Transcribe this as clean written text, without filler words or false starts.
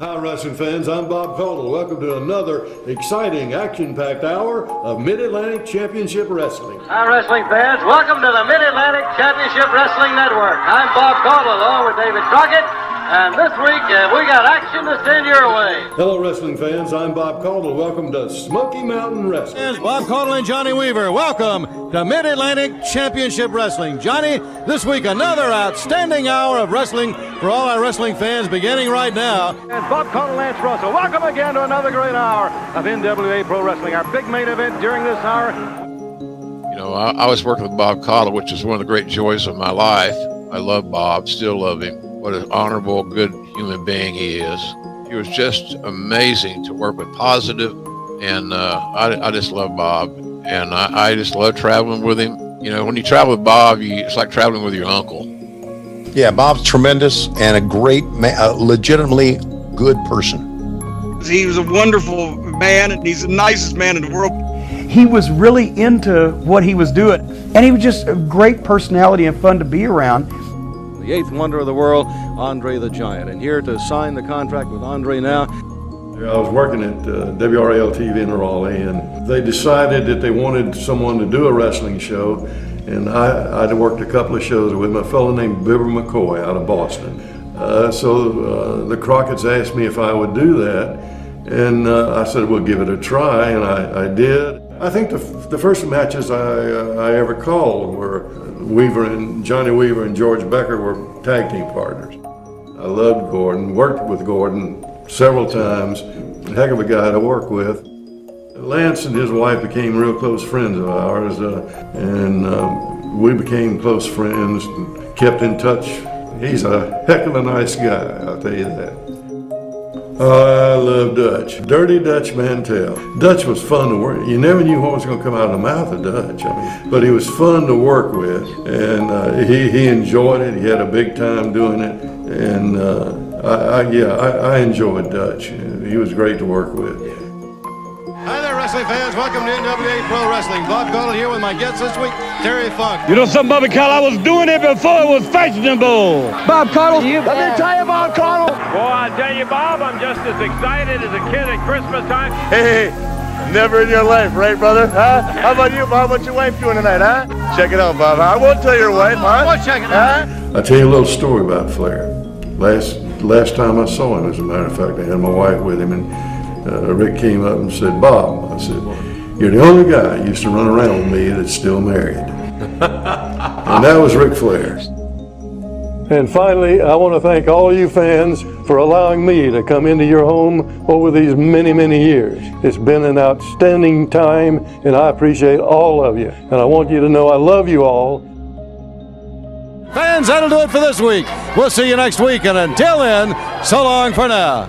Hi wrestling fans, I'm Bob Caudle. Welcome to another exciting, action-packed hour of Mid-Atlantic Championship Wrestling. Hi wrestling fans, welcome to the Mid-Atlantic Championship Wrestling Network. I'm Bob Caudle along with David Crockett, and this week we got action to send your way. Hello wrestling fans, I'm Bob Caudle. Welcome to Smoky Mountain Wrestling. Yes, Bob Caudle and Johnny Weaver, welcome to Mid-Atlantic Championship Wrestling. Johnny, this week another outstanding hour of wrestling for all our wrestling fans beginning right now. And Bob Caudle, Lance Russell, welcome again to another great hour of NWA Pro Wrestling, our big main event during this hour. You know, I was working with Bob Caudle, which is one of the great joys of my life. I love Bob, still love him. What an honorable, good human being he is. He was just amazing to work with, positive, and I just love Bob. And I just love traveling with him. You know, when you travel with Bob, it's like traveling with your uncle. Yeah, Bob's tremendous and a great, legitimately good person. He was a wonderful man, and he's the nicest man in the world. He was really into what he was doing, and he was just a great personality and fun to be around. The eighth wonder of the world, Andre the Giant. And here to sign the contract with Andre now. I was working at WRAL-TV in Raleigh, and they decided that they wanted someone to do a wrestling show. And I'd worked a couple of shows with a fellow named Bibber McCoy out of Boston. So the Crockett's asked me if I would do that, and I said, we'll give it a try, and I did. I think the first matches I ever called were Johnny Weaver and George Becker were tag team partners. I loved Gordon, worked with Gordon several times, a heck of a guy to work with. Lance and his wife became real close friends of ours, and we became close friends and kept in touch. He's a heck of a nice guy, I'll tell you that. I love Dutch. Dirty Dutch Mantell. Dutch was fun to work. You never knew what was going to come out of the mouth of Dutch. But he was fun to work with, and he enjoyed it. He had a big time doing it, and I enjoyed Dutch. He was great to work with. Hi there, wrestling fans. Welcome to NWA Pro Wrestling. Bob Caudle here with my guest this week, Terry Funk. You know something, Bobby Caudle? I was doing it before it was fashionable. Bob Caudle, let me tell you about Caudle. Boy, I tell you, Bob, I'm just as excited as a kid at Christmas time. Hey, never in your life, right, brother? Huh? How about you, Bob? What's your wife doing tonight, huh? Check it out, Bob. I won't tell your wife, huh? We'll check it out. I'll tell you a little story about Flair. Last time I saw him, as a matter of fact, I had my wife with him, and Rick came up and said, Bob, I said, you're the only guy who used to run around with me that's still married. And that was Ric Flair. And finally, I want to thank all you fans for allowing me to come into your home over these many, many years. It's been an outstanding time, and I appreciate all of you. And I want you to know I love you all. Fans, that'll do it for this week. We'll see you next week, and until then, so long for now.